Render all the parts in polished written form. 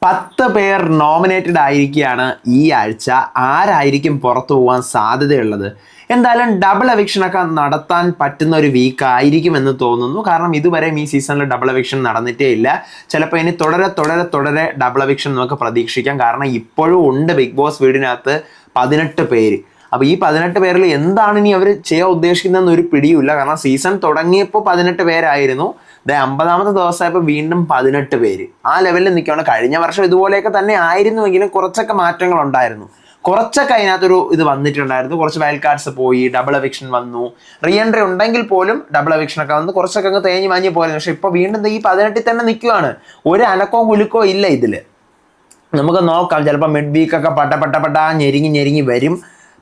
10 പേർ നോമിനേറ്റഡ് ആയിരിക്കുകയാണ് ഈ ആഴ്ച. ആരായിരിക്കും പുറത്തു പോകാൻ സാധ്യതയുള്ളത്? എന്തായാലും ഡബിൾ എവിക്ഷനൊക്കെ നടത്താൻ പറ്റുന്ന ഒരു വീക്ക് ആയിരിക്കുമെന്ന് തോന്നുന്നു. കാരണം ഇതുവരെയും ഈ സീസണിൽ ഡബിൾ എവിക്ഷൻ നടന്നിട്ടേ ഇല്ല. ചിലപ്പോൾ ഇനി തുടരെ ഡബിൾ എവിക്ഷൻ നമുക്ക് പ്രതീക്ഷിക്കാം. കാരണം ഇപ്പോഴും ഉണ്ട് ബിഗ് ബോസ് വീടിനകത്ത് 18 പേര്. അപ്പോൾ ഈ 18 പേരിൽ എന്താണ് ഇനി അവർ ചെയ്യാൻ ഉദ്ദേശിക്കുന്നതെന്ന് ഒരു പിടിയുമില്ല. കാരണം സീസൺ തുടങ്ങിയപ്പോൾ 18 പേരായിരുന്നു. 50ാമത്തെ ദിവസമായപ്പോൾ വീണ്ടും 18 പേര്. ആ ലെവലിൽ നിൽക്കുകയാണ്. കഴിഞ്ഞ വർഷം ഇതുപോലെയൊക്കെ തന്നെ ആയിരുന്നുവെങ്കിലും കുറച്ചൊക്കെ മാറ്റങ്ങൾ ഉണ്ടായിരുന്നു. കുറച്ചൊക്കെ അതിനകത്തൊരു ഇത് വന്നിട്ടുണ്ടായിരുന്നു. കുറച്ച് വൈൽഡ് കാർഡ്സ് പോയി, ഡബിൾ എവിക്ഷൻ വന്നു, റീ എൻട്രി ഉണ്ടെങ്കിൽ പോലും ഡബിൾ എവിക്ഷനൊക്കെ വന്ന് കുറച്ചൊക്കെ അങ്ങ് തേഞ്ഞ് മാഞ്ഞ് പോയിരുന്നു. പക്ഷെ ഇപ്പോൾ വീണ്ടും ഈ 18 തന്നെ നിൽക്കുകയാണ്. ഒരു അനക്കോ കുലുക്കോ ഇല്ല ഇതിൽ. നമുക്ക് നോക്കാം, ചിലപ്പോൾ മിഡ് വീക്കൊക്കെ പട്ട ഞെരുങ്ങി വരും.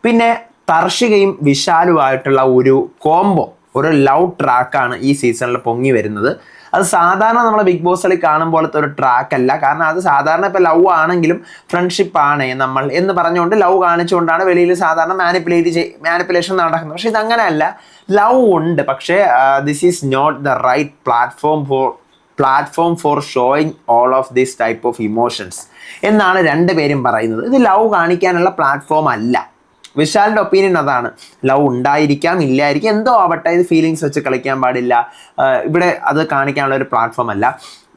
പിന്നെ തർഷികയും വിശാലുമായിട്ടുള്ള ഒരു കോംബോ, ഒരു ലവ് ട്രാക്കാണ് ഈ സീസണിൽ പൊങ്ങി വരുന്നത്. അത് സാധാരണ നമ്മളെ ബിഗ് ബോസിൽ കാണും പോലത്തെ ഒരു ട്രാക്ക് അല്ല. കാരണം അത് സാധാരണ ഇപ്പോൾ ലവ് ആണെങ്കിലും ഫ്രണ്ട്ഷിപ്പ് ആണ് നമ്മൾ എന്ന് പറഞ്ഞുകൊണ്ട് ലവ് കാണിച്ചുകൊണ്ടാണ് വെളിയിൽ സാധാരണ മാനിപ്പുലേഷൻ നടക്കുന്നത്. പക്ഷെ ഇതങ്ങനെയല്ല, ലവ് ഉണ്ട്. പക്ഷേ this is not the right platform for showing all of this type of emotions എന്നാണ് രണ്ടുപേരും പറയുന്നത്. ഇത് ലവ് കാണിക്കാനുള്ള പ്ലാറ്റ്ഫോം അല്ല. വിശാലിൻ്റെ ഒപ്പീനിയൻ അതാണ്. ലവ് ഉണ്ടായിരിക്കാം, ഇല്ലായിരിക്കാം, എന്തോ ആവട്ടെ, ഇത് ഫീലിങ്സ് വെച്ച് കളിക്കാൻ പാടില്ല, ഇവിടെ അത് കാണിക്കാനുള്ള ഒരു പ്ലാറ്റ്ഫോം അല്ല.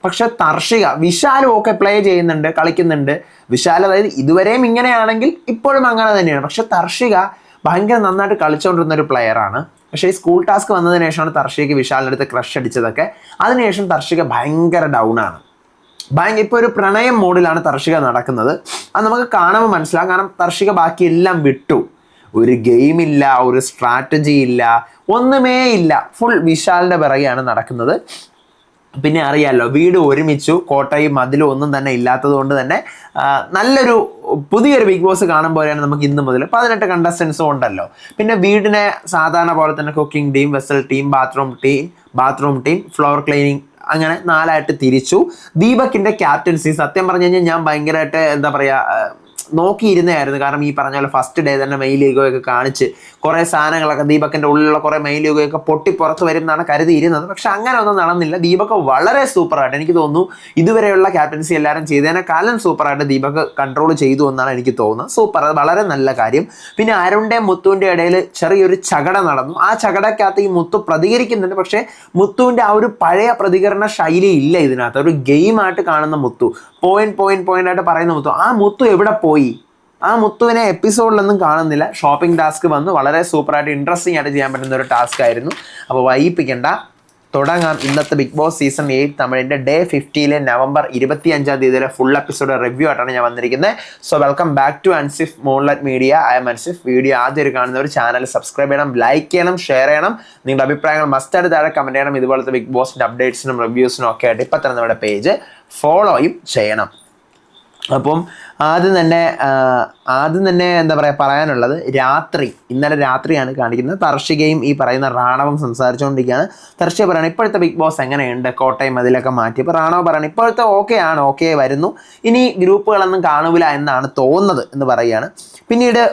പക്ഷെ തർഷിക, വിശാലും ഒക്കെ പ്ലേ ചെയ്യുന്നുണ്ട്, കളിക്കുന്നുണ്ട്. വിശാൽ അതായത് ഇതുവരെയും ഇങ്ങനെയാണെങ്കിൽ ഇപ്പോഴും അങ്ങനെ തന്നെയാണ്. പക്ഷെ തർഷിക ഭയങ്കര നന്നായിട്ട് കളിച്ചുകൊണ്ടിരുന്ന ഒരു പ്ലെയറാണ്. പക്ഷേ ഈ സ്കൂൾ ടാസ്ക് വന്നതിന് ശേഷമാണ് തർഷികയ്ക്ക് വിശാലിൻ്റെ അടുത്ത് ക്രഷ് അടിച്ചതൊക്കെ. അതിനുശേഷം തർഷിക ഭയങ്കര ഡൗൺ ആണ്. ഇപ്പോൾ ഒരു പ്രണയം മോഡിലാണ് തർഷിക നടക്കുന്നത്. അത് നമുക്ക് കാണുമ്പോൾ മനസ്സിലാകും. കാരണം തർഷിക ബാക്കിയെല്ലാം വിട്ടു. ഒരു ഗെയിമില്ല, ഒരു സ്ട്രാറ്റജി ഇല്ല, ഒന്നുമേ ഇല്ല. ഫുൾ വിശാലിൻ്റെ പിറകെയാണ് നടക്കുന്നത്. പിന്നെ അറിയാമല്ലോ, വീട് ഒരുമിച്ചു, കോട്ടയും മതിലും ഒന്നും തന്നെ ഇല്ലാത്തത് കൊണ്ട് തന്നെ നല്ലൊരു പുതിയൊരു ബിഗ് ബോസ് കാണുമ്പോഴാണ് നമുക്ക് ഇന്ന് മുതൽ 18 കണ്ടസ്റ്റൻസും ഉണ്ടല്ലോ. പിന്നെ വീടിനെ സാധാരണ പോലെ തന്നെ cooking team, vessel team, bathroom team, floor cleaning, അങ്ങനെ 4ആയിട്ട് തിരിച്ചു. ദീപകിൻ്റെ ക്യാപ്റ്റൻസി സത്യം പറഞ്ഞു കഴിഞ്ഞാൽ ഞാൻ ഭയങ്കരമായിട്ട് എന്താ പറയുക നോക്കിയിരുന്നായിരുന്നു. കാരണം ഈ പറഞ്ഞ പോലെ ഫസ്റ്റ് ഡേ തന്നെ മെയിൽ യുഗമൊക്കെ കാണിച്ച് കുറേ സാധനങ്ങളൊക്കെ ദീപകിൻ്റെ ഉള്ളിലുള്ള കുറേ മെയിൽ യുഗമൊക്കെ പൊട്ടി പുറത്ത് വരും എന്നാണ് കരുതിയിരുന്നത്. പക്ഷെ അങ്ങനെ ഒന്നും നടന്നില്ല. ദീപക് വളരെ സൂപ്പറായിട്ട്, എനിക്ക് തോന്നുന്നു ഇതുവരെയുള്ള ക്യാപ്റ്റൻസി എല്ലാവരും ചെയ്തതിനേക്കാളും സൂപ്പറായിട്ട് ദീപക് കൺട്രോൾ ചെയ്തു എന്നാണ് എനിക്ക് തോന്നുന്നത്. സൂപ്പർ, അത് വളരെ നല്ല കാര്യം. പിന്നെ അരുണിൻ്റെയും മുത്തുവിൻ്റെ ഇടയിൽ ചെറിയൊരു ചകട നടന്നു. ആ ചകടക്കകത്ത് ഈ മുത്തു പ്രതികരിക്കുന്നുണ്ട്. പക്ഷേ മുത്തുവിൻ്റെ ആ ഒരു പഴയ പ്രതികരണ ശൈലി ഇല്ല ഇതിനകത്ത്. ഒരു ഗെയിമായിട്ട് കാണുന്ന മുത്തു, പോയിന്റ് ആയിട്ട് പറയുന്ന മുത്തു, ആ മുത്തു എവിടെ പോയി? ആ മുത്തുവിനെ എപ്പിസോഡിലൊന്നും കാണുന്നില്ല. ഷോപ്പിംഗ് ടാസ്ക് വന്നു, വളരെ സൂപ്പറായിട്ട് ഇൻട്രസ്റ്റിംഗ് ആയിട്ട് ചെയ്യാൻ പറ്റുന്ന ഒരു ടാസ്ക് ആയിരുന്നു. അപ്പോൾ വൈകിപ്പിക്കേണ്ട, തുടങ്ങാം. ഇന്നത്തെ ബിഗ് ബോസ് സീസൺ 8 തമിഴിൻ്റെ ഡേ 50 നവംബർ 25 തീയതിയിലെ ഫുൾ എപ്പിസോഡ് റിവ്യൂ ആയിട്ടാണ് ഞാൻ വന്നിരിക്കുന്നത്. So welcome back to Ansif Moonlight Media. I am Ansif. Video ആദ്യം കാണുന്നവർ ചാനൽ സബ്സ്ക്രൈബ് ചെയ്യണം, ലൈക്ക് ചെയ്യണം, ഷെയർ ചെയ്യണം. നിങ്ങളുടെ അഭിപ്രായങ്ങൾ മസ്റ്റായിട്ട് താഴെ കമൻറ്റ് ചെയ്യണം. ഇതുപോലത്തെ ബിഗ് ബോസിൻ്റെ അപ്ഡേറ്റ്സിനും റിവ്യൂസിനും ഒക്കെ ആയിട്ട് ഇപ്പം തന്നെ നമ്മുടെ പേജ് ഫോളോയും ചെയ്യണം. അപ്പം ആദ്യം തന്നെ എന്താ പറയുക പറയാനുള്ളത്, ഇന്നലെ രാത്രിയാണ് കാണിക്കുന്നത്. തർഷികയും ഈ പറയുന്ന റാണവും സംസാരിച്ചുകൊണ്ടിരിക്കുകയാണ്. തർഷിക പറയണം ഇപ്പോഴത്തെ ബിഗ് ബോസ് എങ്ങനെയുണ്ട്, കോട്ടയം അതിലൊക്കെ മാറ്റി. അപ്പോൾ റാണവ് പറയണം ഇപ്പോഴത്തെ ഓക്കെ വരുന്നു, ഇനി ഗ്രൂപ്പുകളൊന്നും കാണൂല എന്നാണ് തോന്നുന്നത് എന്ന് പറയുകയാണ്. പിന്നീട്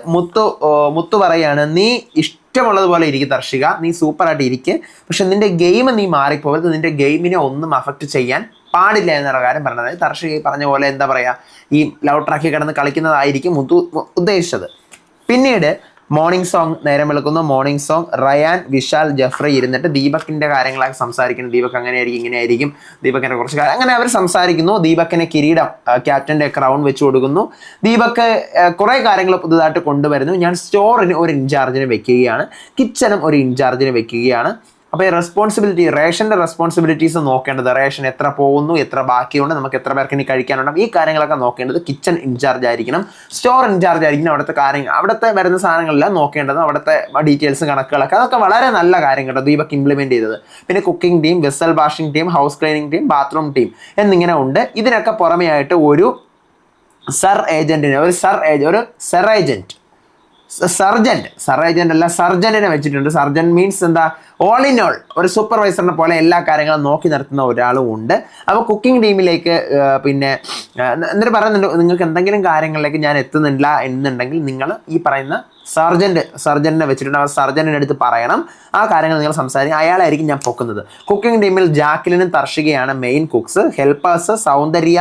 മുത്തു പറയാണ്, നീ ഇഷ്ടമുള്ളതുപോലെ ഇരിക്കും തർഷിക, നീ സൂപ്പറായിട്ട് ഇരിക്കുക, പക്ഷെ നിന്റെ ഗെയിം നീ മാറിപ്പോകരുത്, നിന്റെ ഗെയിമിനെ ഒന്നും അഫക്റ്റ് ചെയ്യാൻ പാടില്ല എന്നുള്ള കാര്യം പറഞ്ഞത്. തർഷിക പറഞ്ഞ പോലെ എന്താ പറയുക, ഈ ലവ് ട്രാക്കിൽ കിടന്ന് കളിക്കുന്നതായിരിക്കും ഉദ്ദേശിച്ചത്. പിന്നീട് മോർണിംഗ് സോങ്, നേരം വിളിക്കുന്നു morning song. Ryan, Vishal, Jeffrey ഇരുന്നിട്ട് ദീപകിൻ്റെ കാര്യങ്ങളൊക്കെ സംസാരിക്കുന്നു. ദീപക് അങ്ങനെയായിരിക്കും ഇങ്ങനെയായിരിക്കും, ദീപകിൻ്റെ കുറച്ച് കാര്യം അങ്ങനെ അവർ സംസാരിക്കുന്നു. ദീപകിന് കിരീടം, ക്യാപ്റ്റൻ്റെ ക്രൗൺ വെച്ച് കൊടുക്കുന്നു. ദീപക് കുറേ കാര്യങ്ങൾ പുതുതായിട്ട് കൊണ്ടുവരുന്നു. ഞാൻ സ്റ്റോറിന് ഒരു ഇൻചാർജിനെ വെക്കുകയാണ്, കിച്ചനും ഒരു ഇൻചാർജിനെ വെക്കുകയാണ്. അപ്പോൾ ഈ റേഷൻ്റെ റെസ്പോൺസിബിലിറ്റീസ് നോക്കേണ്ടത്, റേഷൻ എത്ര പോകുന്നു, എത്ര ബാക്കിയുണ്ട്, നമുക്ക് എത്ര പേർക്ക് ഇനി കഴിക്കാനുണ്ടാവും, ഈ കാര്യങ്ങളൊക്കെ നോക്കേണ്ടത് കിച്ചൺ ഇൻചാർജ് ആയിരിക്കണം, സ്റ്റോർ ഇൻചാർജ് ആയിരിക്കണം. അവിടുത്തെ വരുന്ന സാധനങ്ങളെല്ലാം നോക്കേണ്ടത്, അവിടുത്തെ ഡീറ്റെയിൽസ്, കണക്കുകളൊക്കെ, അതൊക്കെ വളരെ നല്ല കാര്യം കേട്ടോ ദീപക് ഇംപ്ലിമെൻറ്റ് ചെയ്തത്. പിന്നെ cooking team, vessel washing team, house cleaning team, bathroom team എന്നിങ്ങനെ ഉണ്ട്. ഇതിനൊക്കെ പുറമെ ആയിട്ട് ഒരു സർജന്റിനെ വെച്ചിട്ടുണ്ട്. സർജൻ മീൻസ് എന്താ, ഓൾ ഇൻ ഓൾ ഒരു സൂപ്പർവൈസറിനെ പോലെ എല്ലാ കാര്യങ്ങളും നോക്കി നടത്തുന്ന ഒരാളും ഉണ്ട്. അപ്പോൾ കുക്കിംഗ് ടീമിലേക്ക് പിന്നെ എന്നിട്ട് പറയുന്നുണ്ട്, നിങ്ങൾക്ക് എന്തെങ്കിലും കാര്യങ്ങളിലേക്ക് ഞാൻ എത്തുന്നില്ല എന്നുണ്ടെങ്കിൽ നിങ്ങൾ ഈ പറയുന്ന സർജനെ വെച്ചിട്ടുണ്ട്, ആ സർജൻ്റെ അടുത്ത് പറയണം, ആ കാര്യങ്ങൾ നിങ്ങൾ സംസാരിക്കും, അയാളായിരിക്കും ഞാൻ പൊക്കുന്നത്. കുക്കിംഗ് ടീമിൽ ജാക്ലിനും തർഷികയാണ് main cooks. Helpers Soundarya,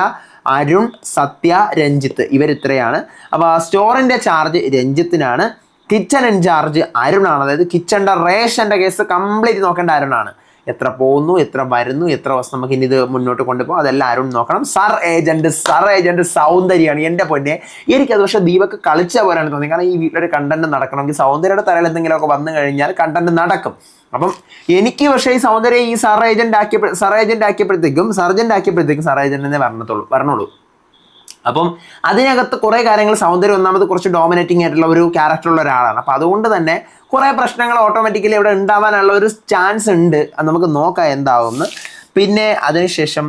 Arun, Sathya, Ranjith ഇവരിത്രയാണ്. അപ്പോൾ സ്റ്റോറിൻ്റെ ചാർജ് രഞ്ജിത്തിനാണ്. കിച്ചൺ ഇൻചാർജ് അരുണാണ്. അതായത് കിച്ചണിൻ്റെ റേഷൻ്റെ കേസ് കംപ്ലീറ്റ് നോക്കേണ്ട അരുണാണ്. എത്ര പോകുന്നു, എത്ര വരുന്നു, എത്ര ദിവസം നമുക്ക് ഇനി ഇത് മുന്നോട്ട് കൊണ്ടുപോകും, അതെല്ലാം അരുൺ നോക്കണം. സർ ഏജന്റ് സൗന്ദര്യമാണ്. എൻ്റെ പൊന്നെ, എനിക്കത് പക്ഷേ ദീപക് കളിച്ച പോലെയാണ് തോന്നി. കാരണം ഈ വീട്ടിലൊരു കണ്ടന്റ് നടക്കണമെങ്കിൽ സൗന്ദര്യയുടെ തലയിൽ എന്തെങ്കിലുമൊക്കെ വന്നു കഴിഞ്ഞാൽ കണ്ടന്റ് നടക്കും. അപ്പം എനിക്ക് പക്ഷേ ഈ സൗന്ദര്യം ഈ സർജന്റ് ആക്കിയപ്പോഴത്തേക്കും സർ ഏജന്റിനെ വരണുള്ളൂ. അപ്പം അതിനകത്ത് കുറേ കാര്യങ്ങൾ സൗന്ദര്യം ഒന്നാമത് കുറച്ച് ഡോമിനേറ്റിംഗ് ആയിട്ടുള്ള ഒരു ക്യാരക്ടറുള്ള ഒരാളാണ്. അപ്പം അതുകൊണ്ട് തന്നെ കുറേ പ്രശ്നങ്ങൾ ഓട്ടോമാറ്റിക്കലി ഇവിടെ ഉണ്ടാവാനുള്ള ഒരു ചാൻസ് ഉണ്ട്. അത് നമുക്ക് നോക്കാം എന്താവുമെന്ന്. പിന്നെ അതിനുശേഷം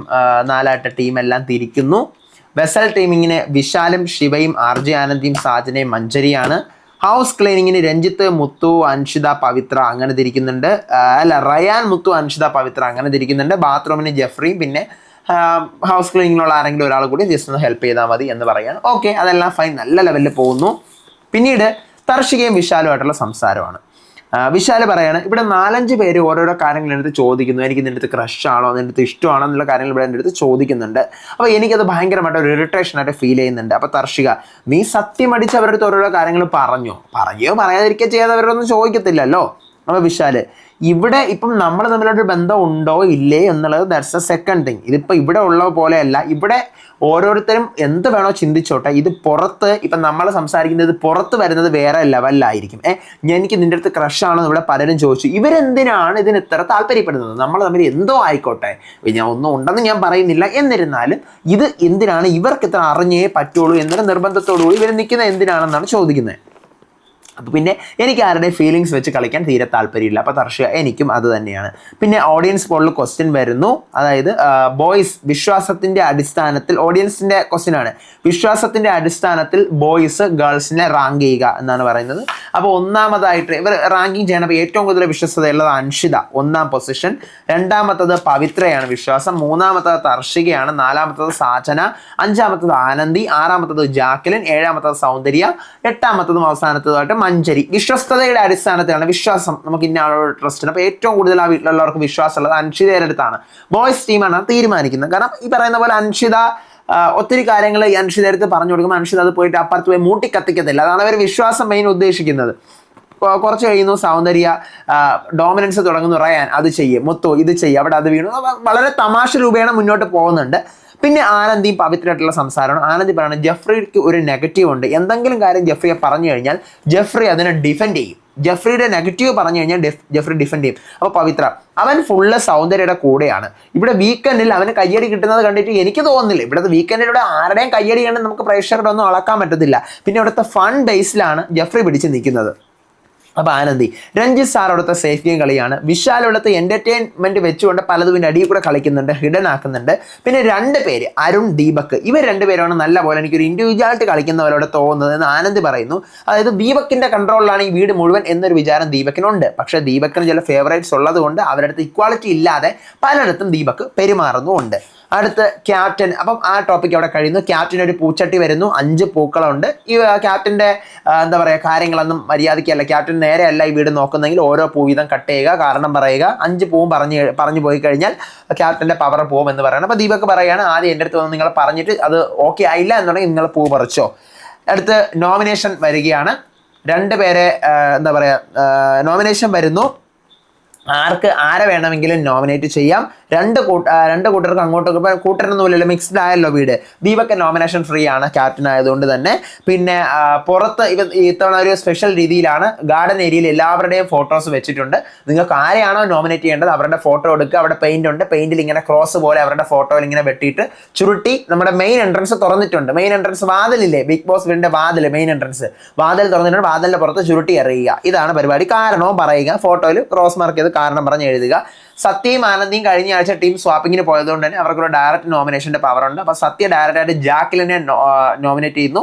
4 ടീമെല്ലാം തിരിക്കുന്നു. വെസൽ ടീമിങ്ങിന് വിശാലും ശിവയും RJ ആനന്ദിയും സാജനയും മഞ്ജരിയാണ്. ഹൗസ് ക്ലീനിങ്ങിന് രഞ്ജിത്ത്, മുത്തു, അൻഷിത, പവിത്ര അങ്ങനെ തിരിക്കുന്നുണ്ട്. റയാൻ, മുത്തു, അൻഷിത, പവിത്ര അങ്ങനെ തിരിക്കുന്നുണ്ട്. ബാത്റൂമിന് ജെഫ്രിയും പിന്നെ ഹൗസ് ക്ലീനിങ്ങിനുള്ള ആരെങ്കിലും ഒരാൾ കൂടി ജസ്റ്റ് ഒന്ന് ഹെൽപ്പ് ചെയ്താൽ മതി എന്ന് പറയുകയാണ്. ഓക്കെ, അതെല്ലാം ഫൈൻ, നല്ല ലെവലിൽ പോകുന്നു. പിന്നീട് തർഷികയും വിശാലുമായിട്ടുള്ള സംസാരമാണ്. വിശാൽ പറയാണ്, ഇവിടെ 4-5 പേര് ഓരോരോ കാര്യങ്ങൾ എൻ്റെ അടുത്ത് ചോദിക്കുന്നു. എനിക്ക് നിൻ്റെ അടുത്ത് ക്രഷാണോ, നിൻ്റെ അടുത്ത് ഇഷ്ടമാണോ എന്നുള്ള കാര്യങ്ങൾ ഇവിടെ എൻ്റെ അടുത്ത് ചോദിക്കുന്നുണ്ട്. അപ്പോൾ എനിക്കത് ഭയങ്കരമായിട്ട് ഒരു ഇറിറ്റേഷനായിട്ട് ഫീൽ ചെയ്യുന്നുണ്ട്. അപ്പോൾ തർഷിക, നീ സത്യം അടിച്ച് അവരുടെ അടുത്ത് ഓരോരോ കാര്യങ്ങൾ പറയുകയോ പറയാതിരിക്കുകയോ ചെയ്യാതവരൊന്നും ചോദിക്കത്തില്ലല്ലോ. അപ്പോൾ വിശാല്, ഇവിടെ ഇപ്പം നമ്മൾ തമ്മിലൊരു ബന്ധം ഉണ്ടോ ഇല്ലേ എന്നുള്ളത് ദാറ്റ്സ് എ സെക്കൻഡ് തിങ്. ഇതിപ്പോൾ ഇവിടെ ഉള്ള പോലെയല്ല. ഇവിടെ ഓരോരുത്തരും എന്ത് വേണോ ചിന്തിച്ചോട്ടെ. ഇത് പുറത്ത് ഇപ്പം നമ്മൾ സംസാരിക്കുന്നത് പുറത്ത് വരുന്നത് വേറെ ലെവലിലായിരിക്കും. എനിക്ക് നിൻ്റെ അടുത്ത് ക്രഷാണോ ഇവിടെ പലരും ചോദിച്ചു. ഇവരെന്തിനാണ് ഇതിന് ഇത്ര താല്പര്യപ്പെടുന്നത്? നമ്മൾ തമ്മിൽ എന്തോ ആയിക്കോട്ടെ, ഞാൻ ഒന്നും ഉണ്ടെന്ന് ഞാൻ പറയുന്നില്ല. എന്നിരുന്നാലും ഇത് എന്തിനാണ് ഇവർക്ക് ഇത്ര അറിഞ്ഞേ പറ്റുള്ളൂ എന്നൊരു നിർബന്ധത്തോടുകൂടി ഇവർ നിൽക്കുന്നത് എന്തിനാണെന്നാണ് ചോദിക്കുന്നത്. അപ്പോൾ പിന്നെ എനിക്ക് ആരുടെ ഫീലിങ്സ് വെച്ച് കളിക്കാൻ തീരെ താല്പര്യമില്ല. അപ്പോൾ തർഷിക, എനിക്കും അത് തന്നെയാണ്. പിന്നെ ഓഡിയൻസ് പോളിൽ ക്വസ്റ്റ്യൻ വരുന്നു. അതായത് ബോയ്സ് വിശ്വാസത്തിൻ്റെ അടിസ്ഥാനത്തിൽ, ഓഡിയൻസിൻ്റെ ക്വസ്റ്റ്യൻ ആണ്, വിശ്വാസത്തിൻ്റെ അടിസ്ഥാനത്തിൽ ബോയ്സ് ഗേൾസിനെ റാങ്ക് ചെയ്യുക എന്നാണ് പറയുന്നത്. അപ്പോൾ ഒന്നാമതായിട്ട് ഇവർ റാങ്കിങ് ചെയ്യണം. അപ്പോൾ ഏറ്റവും കൂടുതൽ വിശ്വസ്തതയുള്ളത് അൻഷിത 1ാം പൊസിഷൻ, 2ാമത്തത് പവിത്രയാണ് വിശ്വാസം, 3ാമത്തത് തർഷികയാണ്, 4ാമത്തത് സാചന, 5ാമത്തത് ആനന്ദി, 6ാമത്തത് ജാക്ലിൻ, 7ാമത്തത് സൗന്ദര്യ, 8ാമത്തതും അവസാനത്തതായിട്ട് മഞ്ജരി. വിശ്വസ്തതയുടെ അടിസ്ഥാനത്തിലാണ് വിശ്വാസം. നമുക്ക് ഇന്ന ആളോട് ട്രസ്റ്റ് ഉണ്ട്. അപ്പോൾ ഏറ്റവും കൂടുതൽ ആ വീട്ടിലുള്ളവർക്ക് വിശ്വാസമുള്ളത് അൻഷിതയുടെ അടുത്താണ്. ബോയ്സ് ടീമാണ് തീരുമാനിക്കുന്നത്. കാരണം ഈ പറയുന്ന പോലെ അൻഷിത ഒത്തിരി കാര്യങ്ങൾ ഈ അൻഷിതയുടെ അടുത്ത് പറഞ്ഞു കൊടുക്കുമ്പോൾ അൻഷിത അത് പോയിട്ട് അപ്പുറത്ത് പോയി മൂട്ടി കത്തിക്കത്തില്ല. അതാണ് അവർ വിശ്വാസം മെയിൻ ഉദ്ദേശിക്കുന്നത്. കുറച്ച് കഴിയുന്നു സൗന്ദര്യ ഡോമിനൻസ് തുടങ്ങുന്നു. റയാൻ അത് ചെയ്യും, മുത്തു ഇത് ചെയ്യും, അവിടെ അത് വീണു. വളരെ തമാശ രൂപേണ മുന്നോട്ട് പോകുന്നുണ്ട്. പിന്നെ ആനന്ദിയും പവിത്രമായിട്ടുള്ള സംസാരമാണ്. ആനന്ദി പറയുന്നത് ജെഫ്രിക്ക് ഒരു നെഗറ്റീവ് ഉണ്ട്. എന്തെങ്കിലും കാര്യം ജെഫ്രിയെ പറഞ്ഞു കഴിഞ്ഞാൽ ജെഫ്രി അതിനെ ഡിഫെൻഡ് ചെയ്യും. ജെഫ്രിയുടെ നെഗറ്റീവ് പറഞ്ഞു കഴിഞ്ഞാൽ ജെഫ്രി ഡിഫെൻഡ് ചെയ്യും. അപ്പോൾ പവിത്ര, അവൻ ഫുള്ള് സൗന്ദര്യയുടെ കൂടെയാണ്. ഇവിടെ വീക്കെൻഡിൽ അവന് കയ്യടി കിട്ടുന്നത് കണ്ടിട്ട് എനിക്ക് തോന്നുന്നില്ല. ഇവിടുത്തെ വീക്കെൻഡിലൂടെ ആരുടെയും കയ്യടി കണ്ട് നമുക്ക് പ്രേക്ഷകരുടെ ഒന്നും അളക്കാൻ പറ്റത്തില്ല. പിന്നെ ഇവിടുത്തെ ഫൺ ബേസിലാണ് ജെഫ്രി പിടിച്ച് നിൽക്കുന്നത്. അപ്പോൾ ആനന്ദി, രഞ്ജിത്ത് സാർ അവിടുത്തെ സേഫ് ഗെയിം കളിയാണ്. വിശാൽ അവിടുത്തെ എൻ്റർടൈൻമെൻറ്റ് വെച്ചുകൊണ്ട് പലതും ഇതിൻ്റെ അടിയിൽ കൂടെ കളിക്കുന്നുണ്ട്, ഹിഡൻ ആക്കുന്നുണ്ട്. പിന്നെ 2 പേര് അരുൺ, ദീപക്, ഇവർ 2 പേരാണ് നല്ല പോലെ എനിക്കൊരു ഇൻഡിവിജ്വാലിറ്റി കളിക്കുന്നവരോട് തോന്നുന്നത് എന്ന് ആനന്ദ് പറയുന്നു. അതായത് ദീപകിൻ്റെ കൺട്രോളിലാണ് ഈ വീട് മുഴുവൻ എന്നൊരു വിചാരം ദീപകിനുണ്ട്. പക്ഷേ ദീപകിന് ചില ഫേവറേറ്റ്സ് ഉള്ളത് കൊണ്ട് അവരുടെ അടുത്ത് ഇക്വാളിറ്റി ഇല്ലാതെ പലയിടത്തും ദീപക് പെരുമാറുന്നുമുണ്ട്. അടുത്ത് ക്യാപ്റ്റൻ. അപ്പം ആ ടോപ്പിക് അവിടെ കഴിയുന്നു. ക്യാപ്റ്റൻ ഒരു പൂച്ചട്ടി വരുന്നു, 5 പൂക്കളുണ്ട്. ഈ ക്യാപ്റ്റൻ്റെ എന്താ പറയുക കാര്യങ്ങളൊന്നും മര്യാദയ്ക്കല്ല. ക്യാപ്റ്റൻ നേരെയല്ല ഈ വീട് നോക്കുന്നെങ്കിൽ ഓരോ പൂ വീതം കട്ട് ചെയ്യുക, കാരണം പറയുക. 5 പൂവും പറഞ്ഞു പോയി കഴിഞ്ഞാൽ ക്യാപ്റ്റൻ്റെ പവർ പോകും എന്ന് പറയണം. അപ്പോൾ ദീപക് പറയുകയാണ്, ആദ്യം എൻ്റെ അടുത്ത് വന്ന് നിങ്ങൾ പറഞ്ഞിട്ട് അത് ഓക്കെ ആയില്ല എന്നുണ്ടെങ്കിൽ നിങ്ങൾ പൂ പറിച്ചോ. അടുത്ത് നോമിനേഷൻ വരികയാണ്. 2 പേരെ എന്താ പറയുക നോമിനേഷൻ വരുന്നു. ആരെ വേണമെങ്കിലും നോമിനേറ്റ് ചെയ്യാം. രണ്ട് കൂട്ടർക്ക് അങ്ങോട്ടും കൂട്ടരൊന്നുമില്ലല്ലോ, മിക്സ്ഡ് ആയല്ലോ വീട്. ദീപക് നോമിനേഷൻ ഫ്രീ ആണ് ക്യാപ്റ്റൻ ആയതുകൊണ്ട് തന്നെ. പിന്നെ പുറത്ത് ഇത്തവണ ഒരു സ്പെഷ്യൽ രീതിയിലാണ് ഗാർഡൻ ഏരിയയിൽ എല്ലാവരുടെയും ഫോട്ടോസ് വെച്ചിട്ടുണ്ട്. നിങ്ങൾക്ക് ആരെയാണോ നോമിനേറ്റ് ചെയ്യേണ്ടത് അവരുടെ ഫോട്ടോ എടുക്കുക. അവിടെ പെയിന്റ് ഉണ്ട്, പെയിന്റിൽ ഇങ്ങനെ ക്രോസ് പോലെ അവരുടെ ഫോട്ടോയിൽ ഇങ്ങനെ വെട്ടിയിട്ട് ചുരുട്ടി നമ്മുടെ മെയിൻ എൻട്രൻസ് തുറന്നിട്ടുണ്ട്. മെയിൻ എൻട്രൻസ് വാതിലില്ലേ, ബിഗ് ബോസ് വീടിന്റെ വാതിൽ, മെയിൻ എൻട്രൻസ് വാതിൽ തുറന്നിട്ടുണ്ട്. വാതിലിന്റെ പുറത്ത് ചുരുട്ടി എറിയുക, ഇതാണ് പരിപാടി. കാരണവും പറയുക, ഫോട്ടോയിൽ ക്രോസ് മാർക്ക് ചെയ്ത് കാരണം പറഞ്ഞ് എഴുതുക. സത്യയും ആനന്ദിയും കഴിഞ്ഞ ആഴ്ച ടീം സ്വാപ്പിങ്ങിന് പോയതുകൊണ്ട് തന്നെ അവർക്കൊരു ഡയറക്റ്റ് നോമിനേഷന്റെ പവർ ഉണ്ട്. അപ്പോൾ സത്യ ഡയറക്റ്റായിട്ട് ജാക്ലിനെ നോമിനേറ്റ് ചെയ്യുന്നു.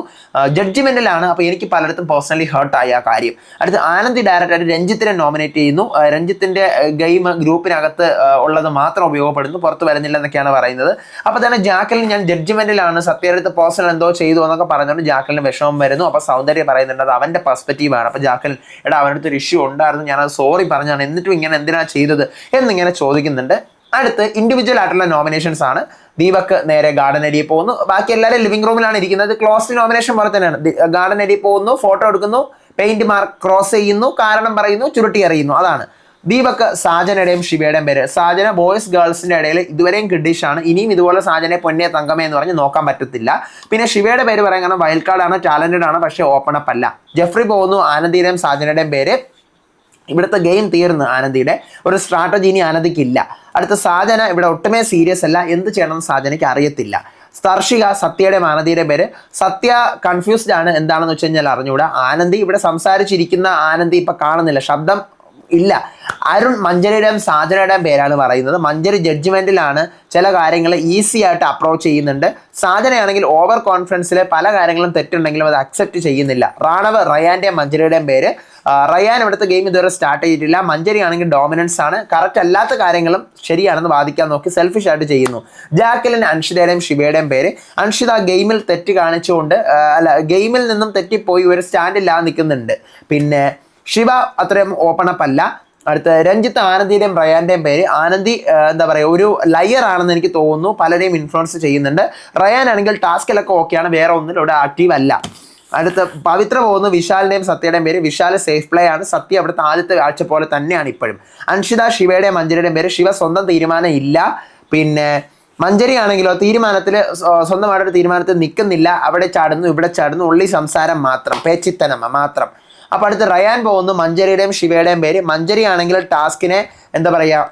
ജഡ്ജ്മെന്റിലാണ്. അപ്പോൾ എനിക്ക് പലയിടത്തും പേഴ്സണലി ഹേർട്ടായി ആ കാര്യം. അടുത്ത് ആനന്ദി ഡയറക്റ്റായിട്ട് രഞ്ജിത്തിനെ നോമിനേറ്റ് ചെയ്യുന്നു. രഞ്ജിത്തിന്റെ ഗെയിം ഗ്രൂപ്പിനകത്ത് ഉള്ളത് മാത്രം ഉപയോഗപ്പെടുന്നു, പുറത്ത് വരുന്നില്ല എന്നൊക്കെയാണ് പറയുന്നത്. അപ്പോൾ തന്നെ ജാക്ലിൻ ഞാൻ ജഡ്ജ്മെന്റിലാണ്, സത്യയുടെ അടുത്ത് പേഴ്സണൽ എന്തോ ചെയ്തു എന്നൊക്കെ പറഞ്ഞുകൊണ്ട് ജാക്ലിന് വിഷമം വരുന്നു. അപ്പോൾ സൗന്ദര്യം പറയുന്നുണ്ട് അത് അവന്റെ പെർസ്പെക്റ്റീവാണ്. അപ്പോൾ ജാക്ലിൻ, എടാ അവനടുത്ത് ഒരു ഇഷ്യൂ ഉണ്ടായിരുന്നു, ഞാനത് സോറി പറഞ്ഞാണ്, എന്നിട്ടും ഇങ്ങനെ എന്തിനാ ചെയ്തത് എന്നിങ്ങനെ ചോദിക്കുന്നുണ്ട്. അടുത്ത് ഇൻഡിവിജ്വൽ ആയിട്ടുള്ള നോമിനേഷൻസ് ആണ്. ദീപക് നേരെ ഗാർഡൻ ഏരിയയിൽ പോകുന്നു, ബാക്കി എല്ലാവരും ലിവിംഗ് റൂമിലാണ് ഇരിക്കുന്നത്. ക്ലോസ്ഡ് നോമിനേഷൻ പോലെ തന്നെയാണ്. ഗാർഡൻ ഏരിയയിൽ പോകുന്നു, ഫോട്ടോ എടുക്കുന്നു, പെയിന്റ് മാർക്ക് ക്രോസ് ചെയ്യുന്നു, കാരണം പറയുന്നു, ചുരുട്ടി എറിയുന്നു. അതാണ് ദീപക്. സാജനയുടെയും ശിവയുടെയും പേര്. സാജന ബോയ്സ് ഗേൾസിന്റെ ഇടയിൽ ഇതുവരെയും കിഡിഷാണ്. ഇനിയും ഇതുപോലെ സാജനെ പൊന്നെ തങ്കമേ എന്ന് പറഞ്ഞ് നോക്കാൻ പറ്റത്തില്ല. പിന്നെ ശിവയുടെ പേര് പറയാൻ കാരണം വൈൽഡ് കാർഡാണ്, ടാലന്റഡ് ആണ്, പക്ഷേ ഓപ്പൺ അപ്പ് അല്ല. ജെഫ്രി പോകുന്നു. ആനന്ദിയുടെയും സാജനയുടെയും പേര്. ഇവിടുത്തെ ഗെയിം തീർന്ന് ആനന്ദിയുടെ. ഒരു സ്ട്രാറ്റജി ഇനി ആനന്ദിക്കില്ല. അടുത്ത സാജന ഇവിടെ ഒട്ടുമേ സീരിയസ് അല്ല, എന്ത് ചെയ്യണമെന്ന് സാജനയ്ക്ക് അറിയത്തില്ല. സ്പർശിക സത്യയുടെ ആനന്ദിയുടെ പേര്. സത്യ കൺഫ്യൂസ്ഡ് ആണ്, എന്താണെന്ന് വെച്ച് കഴിഞ്ഞാൽ അറിഞ്ഞുകൂടാ. ആനന്ദി ഇവിടെ സംസാരിച്ചിരിക്കുന്ന ആനന്ദി ഇപ്പൊ കാണുന്നില്ല, ശബ്ദം ഇല്ല. അരുൺ മഞ്ജരിയുടെയും സാജനയുടെയും പേരാണ് പറയുന്നത്. മഞ്ജരി ജഡ്ജ്മെന്റിലാണ്, ചില കാര്യങ്ങൾ ഈസി ആയിട്ട് അപ്രോച്ച് ചെയ്യുന്നുണ്ട്. സാജനയാണെങ്കിൽ ഓവർ കോൺഫിഡൻസിൽ പല കാര്യങ്ങളും തെറ്റുണ്ടെങ്കിലും അത് അക്സെപ്റ്റ് ചെയ്യുന്നില്ല. റാണവ് റയാന്റെയും മഞ്ജരിയുടെയും പേര്. റയാൻ ഇവിടുത്തെ ഗെയിം ഇതുവരെ സ്റ്റാർട്ട് ചെയ്തിട്ടില്ല. മഞ്ജരി ആണെങ്കിൽ ഡോമിനൻസ് ആണ്, കറക്റ്റ് അല്ലാത്ത കാര്യങ്ങളും ശരിയാണെന്ന് വാദിക്കാൻ നോക്കി സെൽഫിഷ് ആയിട്ട് ചെയ്യുന്നു. ജാക്കലിൻ അൻഷിതയുടെയും ശിവയുടെയും പേര്. അൻഷിത ഗെയിമിൽ തെറ്റ് കാണിച്ചുകൊണ്ട് ഗെയിമിൽ നിന്നും തെറ്റിപ്പോയി ഒരു സ്റ്റാൻഡില്ലാതെ നിൽക്കുന്നുണ്ട്. പിന്നെ ശിവ അത്രയും ഓപ്പൺ അപ്പ് അല്ല. അടുത്ത രഞ്ജിത്ത് ആനന്ദിയുടെയും റയാന്റെയും പേര്. ആനന്ദി എന്താ പറയുക, ഒരു ലയർ ആണെന്ന് എനിക്ക് തോന്നുന്നു, പലരെയും ഇൻഫ്ലുവൻസ് ചെയ്യുന്നുണ്ട്. റയാൻ ആണെങ്കിൽ ടാസ്കിലൊക്കെ ഓക്കെയാണ്, വേറെ ഒന്നിലും ഇവിടെ ആക്റ്റീവ് അല്ല. അടുത്ത പവിത്ര പോകുന്നു. വിശാലിന്റെയും സത്യയുടെയും പേര്. വിശാൽ സേഫ് പ്ലേ ആണ്, സത്യ അവിടുത്തെ ആദ്യത്തെ ആഴ്ച പോലെ തന്നെയാണ് ഇപ്പോഴും. അൻഷിത ശിവയുടെയും മഞ്ജരിയുടെയും പേര്. ശിവ സ്വന്തം തീരുമാനം ഇല്ല. പിന്നെ മഞ്ജരി ആണെങ്കിലോ തീരുമാനത്തിൽ സ്വന്തമായിട്ടൊരു തീരുമാനത്തിൽ നിൽക്കുന്നില്ല, അവിടെ ചാടുന്നു ഇവിടെ ചാടുന്നു, ഉള്ളി സംസാരം മാത്രം, പേച്ചിത്തനമ മാത്രം. അപ്പോൾ അടുത്ത് റയാൻ പോകുന്നു. മഞ്ജരിയുടെയും ശിവയുടെയും പേര്. മഞ്ജരി ആണെങ്കിൽ ടാസ്കിനെ എന്താ പറയുക,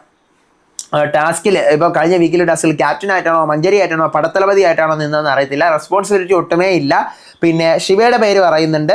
ടാസ്കിൽ ഇപ്പോൾ കഴിഞ്ഞ വീക്കിലെ ടാസ്കിൽ ക്യാപ്റ്റൻ ആയിട്ടാണോ മഞ്ജരി ആയിട്ടാണോ പടത്തലപതി ആയിട്ടാണോ നിന്നതെന്ന് അറിയത്തില്ല. റെസ്പോൺസിബിലിറ്റി ഒട്ടുമേ ഇല്ല. പിന്നെ ശിവയുടെ പേര് പറയുന്നുണ്ട്,